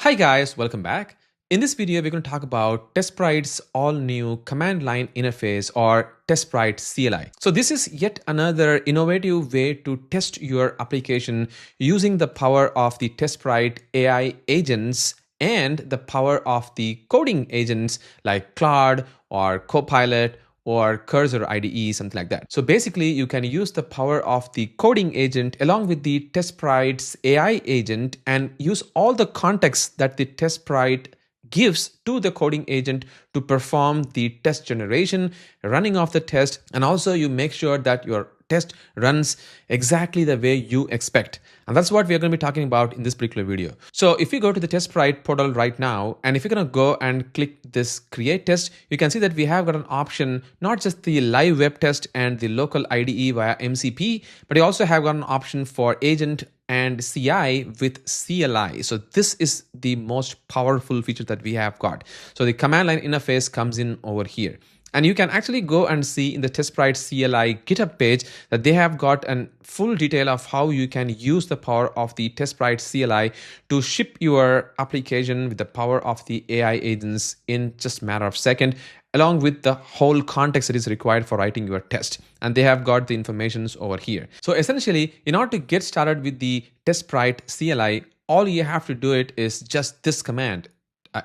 Hi guys, welcome back. In this video, we're going to talk about TestSprite's all-new command line interface or TestSprite CLI. So this is yet another innovative way to test your application using the power of the TestSprite AI agents and the power of the coding agents like Claude or Copilot or Cursor IDE, something like that. So basically, you can use the power of the coding agent along with the TestSprite's AI agent and use all the context that the TestSprite gives to the coding agent to perform the test generation, running of the test, and also you make sure that your test runs exactly the way you expect. And that's what we're going to be talking about in this particular video. So if you go to the TestSprite portal right now, and if you're going to go and click this create test, you can see that we have got an option, not just the live web test and the local IDE via MCP, but you also have got an option for agent and CI with CLI. So this is the most powerful feature that we have got. So the command line interface comes in over here. And you can actually go and see in the TestSprite CLI GitHub page that they have got a full detail of how you can use the power of the TestSprite CLI to ship your application with the power of the AI agents in just a matter of seconds, along with the whole context that is required for writing your test. And they have got the information over here. So essentially, in order to get started with the TestSprite CLI, all you have to do it is just this command.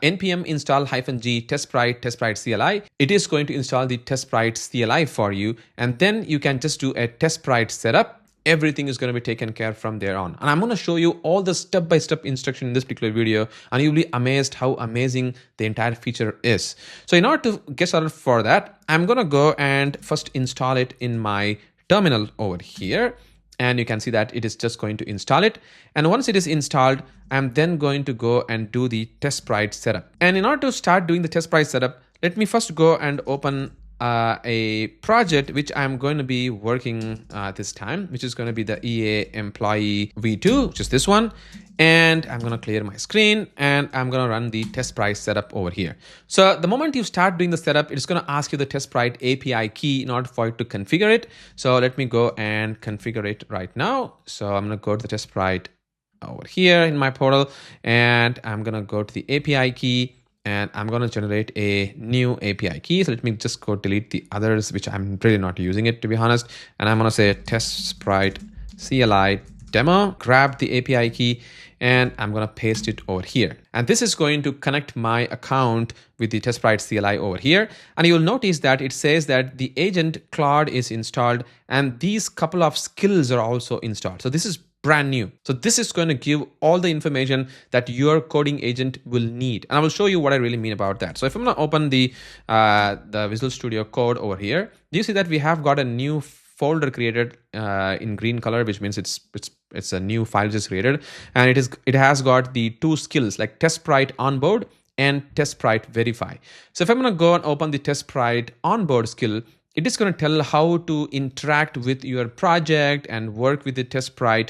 npm install -g TestSprite CLI. It is going to install the TestSprite CLI for you, and then you can just do a TestSprite setup. Everything is going to be taken care from there on. And I'm going to show you all the step-by-step instruction in this particular video, and you'll be amazed how amazing the entire feature is. So in order to get started for that, I'm going to go and first install it in my terminal over here. And you can see that it is just going to install it. And once it is installed, I'm then going to go and do the TestSprite setup. And in order to start doing the TestSprite setup, let me first go and open a project which I'm going to be working this time, which is going to be the EA employee v2, which is this one. And I'm going to clear my screen and I'm going to run the TestSprite setup over here. So the moment you start doing the setup, it's going to ask you the TestSprite API key in order for it to configure it. So let me go and configure it right now. So I'm going to go to the TestSprite over here in my portal, and I'm going to go to the API key. And I'm going to generate a new API key. So let me just go delete the others, which I'm really not using it, to be honest. And I'm going to say TestSprite CLI demo, grab the API key, and I'm going to paste it over here. And this is going to connect my account with the TestSprite CLI over here. And you'll notice that it says that the agent Claude is installed and these couple of skills are also installed. So this is brand new. So this is going to give all the information that your coding agent will need. And I will show you what I really mean about that. So if I'm going to open the Visual Studio Code over here, you see that we have got a new folder created in green color, which means it's a new file just created. And it has got the two skills like TestSprite onboard and TestSprite verify. So if I'm going to go and open the TestSprite onboard skill, it is going to tell how to interact with your project and work with the TestSprite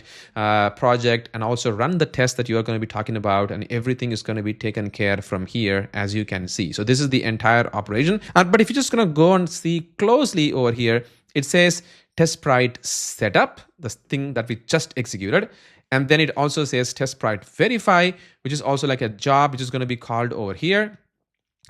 project and also run the test that you are going to be talking about, and everything is going to be taken care from here, as you can see. So this is the entire operation. But if you're just going to go and see closely over here, it says TestSprite setup, the thing that we just executed. And then it also says TestSprite verify, which is also like a job, which is going to be called over here.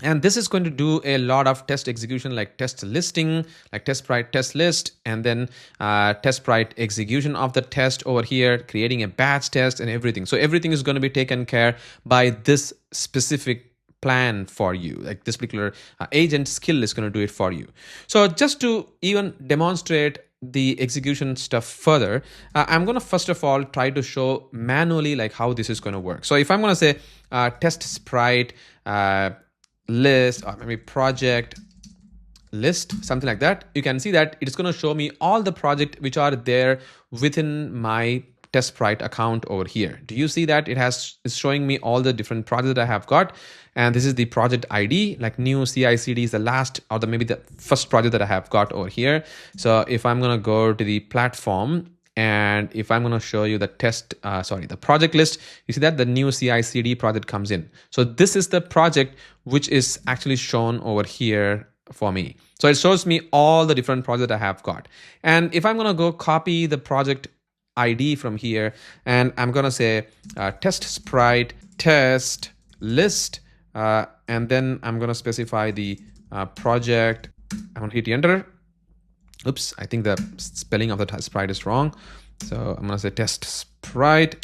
And this is going to do a lot of test execution like test listing, like TestSprite test list, and then TestSprite execution of the test over here, creating a batch test and everything. So everything is going to be taken care by this specific plan for you. Like this particular agent skill is going to do it for you. So just to even demonstrate the execution stuff further, I'm going to first of all try to show manually like how this is going to work. So if I'm going to say TestSprite list or maybe project list, something like that, you can see that it's going to show me all the projects which are there within my TestSprite account over here. Do you see that it's showing me all the different projects that I have got? And this is the project ID, like new CI/CD is the last or maybe the first project that I have got over here. So if I'm going to go to the platform, and if I'm going to show you the the project list, you see that the new CI/CD project comes in. So this is the project which is actually shown over here for me. So it shows me all the different projects I have got. And if I'm going to go copy the project ID from here, and I'm going to say TestSprite test list, and then I'm going to specify the project. I'm going to hit enter. Oops, I think the spelling of the TestSprite is wrong. So I'm going to say TestSprite,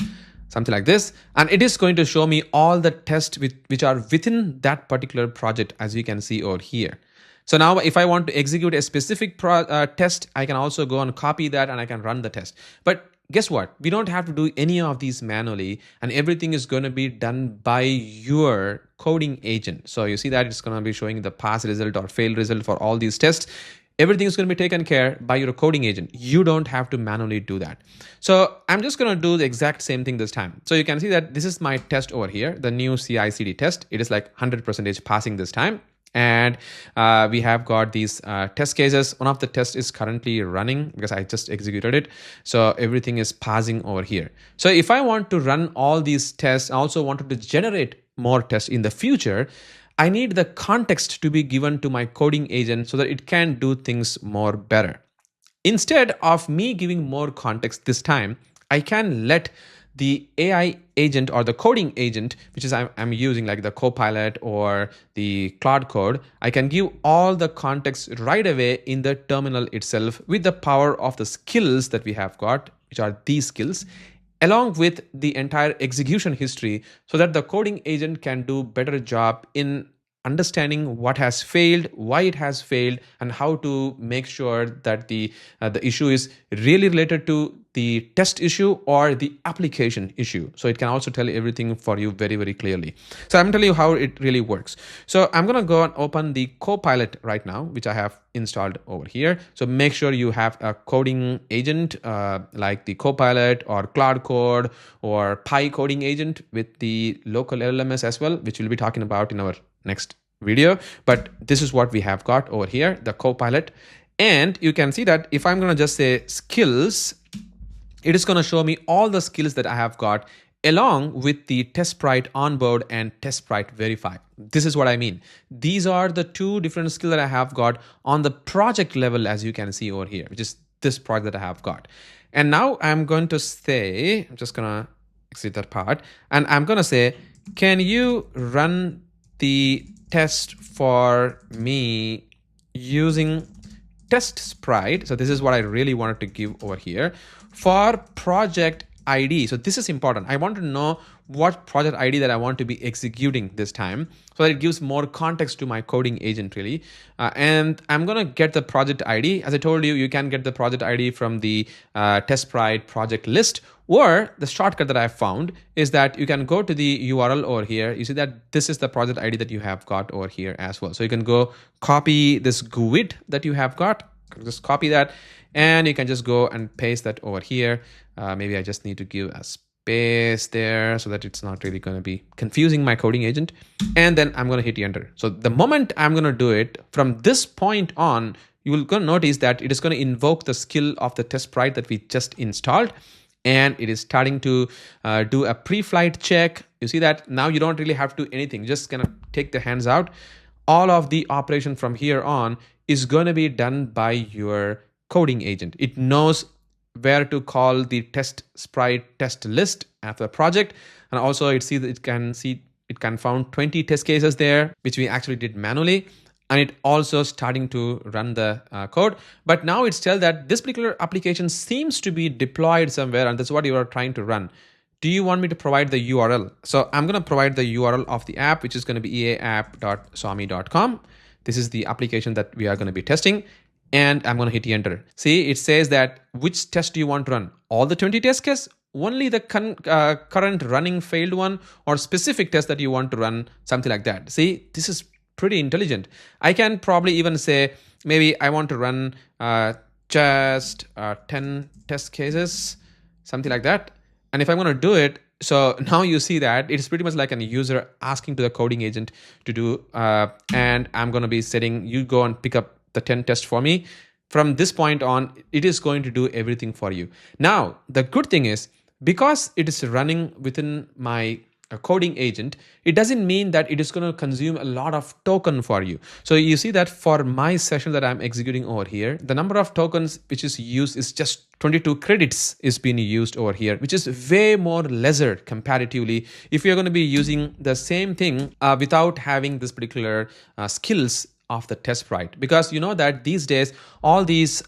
something like this. And it is going to show me all the tests which are within that particular project, as you can see over here. So now if I want to execute a specific test, I can also go and copy that and I can run the test. But guess what? We don't have to do any of these manually, and everything is going to be done by your coding agent. So you see that it's going to be showing the pass result or fail result for all these tests. Everything is going to be taken care by your coding agent. You don't have to manually do that. So I'm just going to do the exact same thing this time. So you can see that this is my test over here, the new CI/CD test. It is like 100% passing this time. And we have got these test cases. One of the tests is currently running because I just executed it. So everything is passing over here. So if I want to run all these tests, I also wanted to generate more tests in the future, I need the context to be given to my coding agent so that it can do things more better. Instead of me giving more context this time, I can let the AI agent or the coding agent, which is I'm using like the Copilot or the Claude Code, I can give all the context right away in the terminal itself with the power of the skills that we have got, which are these skills, along with the entire execution history, so that the coding agent can do better job in understanding what has failed, why it has failed, and how to make sure that the issue is really related to the test issue or the application issue. So it can also tell everything for you very, very clearly. So I'm telling you how it really works. So I'm going to go and open the Copilot right now, which I have installed over here. So make sure you have a coding agent like the Copilot or Claude Code or Pi coding agent with the local LLMs as well, which we'll be talking about in our next video. But this is what we have got over here, the Copilot. And you can see that if I'm going to just say skills, it is going to show me all the skills that I have got along with the TestSprite onboard and TestSprite verify. This is what I mean. These are the two different skills that I have got on the project level, as you can see over here, which is this project that I have got. And now I'm going to say, I'm just going to exit that part, and I'm going to say, can you run the test for me using TestSprite? So this is what I really wanted to give over here for project ID. So this is important. I want to know what project ID that I want to be executing this time, so that it gives more context to my coding agent really. And I'm going to get the project ID. As I told you, you can get the project ID from the TestSprite project list, or the shortcut that I found is that you can go to the URL over here. You see that this is the project ID that you have got over here as well. So you can go copy this GUID that you have got, just copy that, and you can just go and paste that over here. Maybe I just need to give a space there so that it's not really going to be confusing my coding agent. And then I'm going to hit enter. So the moment I'm going to do it, from this point on, you will go notice that it is going to invoke the skill of the TestSprite that we just installed. And it is starting to do a pre-flight check. You see that now you don't really have to do anything. Just gonna take the hands out. All of the operation from here on is going to be done by your coding agent. It knows where to call the TestSprite test list after the project, and also it can found 20 test cases there, which we actually did manually. And it also starting to run the code. But now it's tell that this particular application seems to be deployed somewhere, and that's what you are trying to run. Do you want me to provide the URL? So I'm going to provide the URL of the app, which is going to be eaapp.swami.com. This is the application that we are going to be testing. And I'm going to hit enter. See, it says that which test do you want to run? All the 20 test cases? Only the current running failed one, or specific test that you want to run, something like that. See, this is pretty intelligent. I can probably even say, maybe I want to run just 10 test cases, something like that. And if I'm going to do it, so now you see that it's pretty much like a user asking to the coding agent to do, and I'm going to be setting, you go and pick up the 10 tests for me. From this point on, it is going to do everything for you. Now, the good thing is, because it is running within my a coding agent, it doesn't mean that it is going to consume a lot of token for you. So you see that for my session that I'm executing over here, the number of tokens which is used is just 22 credits is being used over here, which is way more lesser comparatively if you're going to be using the same thing without having this particular skills of the TestSprite. Because you know that these days all these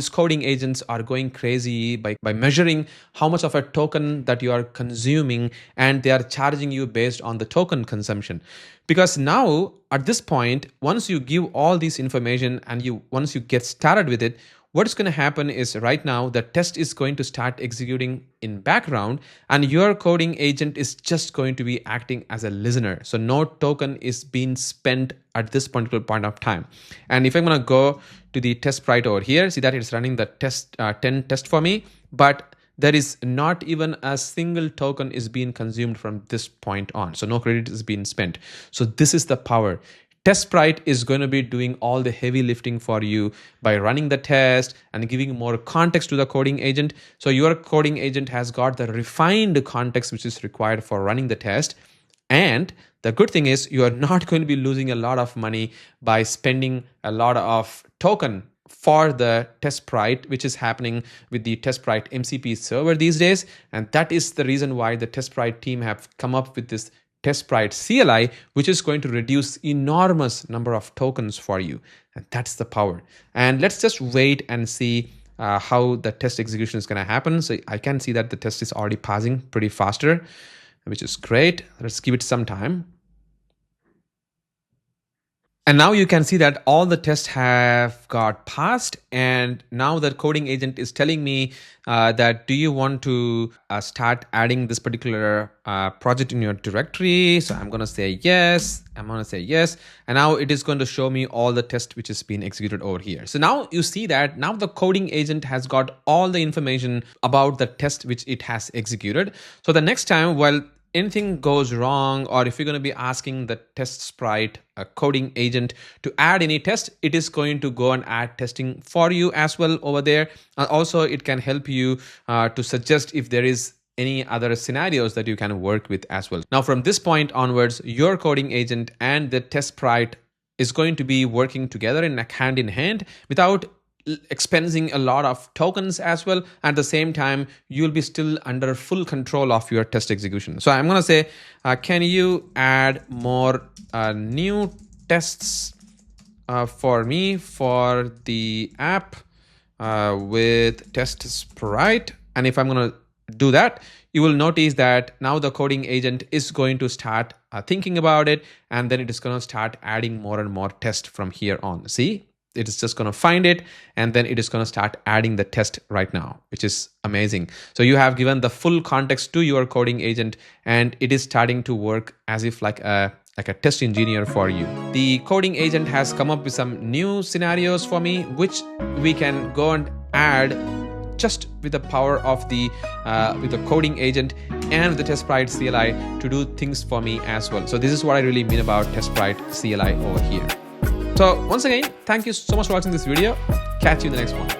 coding agents are going crazy by measuring how much of a token that you are consuming, and they are charging you based on the token consumption. Because now at this point, once you give all this information and once you get started with it, what's going to happen is right now the test is going to start executing in background, and your coding agent is just going to be acting as a listener. So no token is being spent at this particular point of time. And if I'm going to go to the TestSprite over here, see that it's running the 10 test for me, but there is not even a single token is being consumed from this point on. So no credit is being spent. So this is the power. TestSprite is going to be doing all the heavy lifting for you by running the test and giving more context to the coding agent. So your coding agent has got the refined context which is required for running the test. And the good thing is you are not going to be losing a lot of money by spending a lot of token for the TestSprite, which is happening with the TestSprite MCP server these days. And that is the reason why the TestSprite team have come up with this TestSprite CLI, which is going to reduce enormous number of tokens for you. And that's the power. And let's just wait and see how the test execution is going to happen. So I can see that the test is already passing pretty faster, which is great. Let's give it some time. And now you can see that all the tests have got passed, and now the coding agent is telling me that do you want to start adding this particular project in your directory? So I'm going to say yes. I'm going to say yes. And now it is going to show me all the tests which is being executed over here. So now you see that now the coding agent has got all the information about the test which it has executed. So the next time, while anything goes wrong, or if you're going to be asking the TestSprite coding agent to add any test, it is going to go and add testing for you as well over there. And also it can help you to suggest if there is any other scenarios that you can work with as well. Now from this point onwards, your coding agent and the TestSprite is going to be working together in hand in hand without expensing a lot of tokens as well. At the same time, you'll be still under full control of your test execution. So I'm going to say, can you add more new tests for me for the app with TestSprite? And if I'm going to do that, you will notice that now the coding agent is going to start thinking about it, and then it is going to start adding more and more tests from here on. See? It is just going to find it, and then it is going to start adding the test right now, which is amazing. So you have given the full context to your coding agent, and it is starting to work as if like a test engineer for you. The coding agent has come up with some new scenarios for me, which we can go and add just with the power of the with the coding agent and the TestSprite CLI to do things for me as well. So this is what I really mean about TestSprite CLI over here. So once again, thank you so much for watching this video. Catch you in the next one.